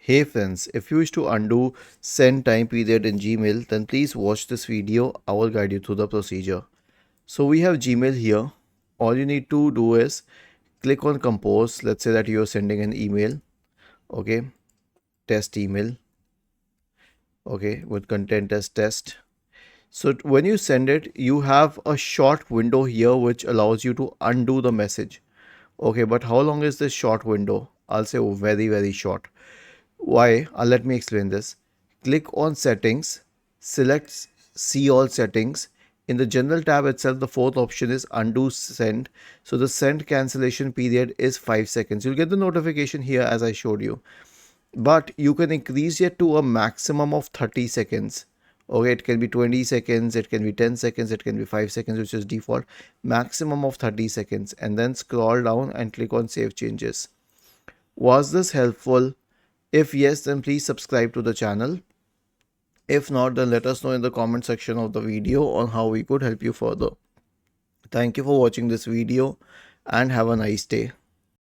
Hey friends, if you wish to undo send time period in Gmail, then please watch this video. I will guide you through the procedure. So we have Gmail here. All you need to do is click on compose. Let's say that you're sending an email. Okay, test email. Okay, with content as test. So when you send it, you have a short window here which allows you to undo the message. Okay, but how long is this short window? I'll say very short. Why? Let me explain this. Click on settings, select see all settings. In the general tab itself, the fourth option is undo send. So the send cancellation period is 5 seconds. You'll get the notification here as I showed you. But you can increase it to a maximum of 30 seconds. Okay, it can be 20 seconds, it can be 10 seconds, it can be 5 seconds, which is default. Maximum of 30 seconds. And then scroll down and click on save changes. Was this helpful? If yes, then please subscribe to the channel. If not, then let us know in the comment section of the video on how we could help you further. Thank you for watching this video and have a nice day.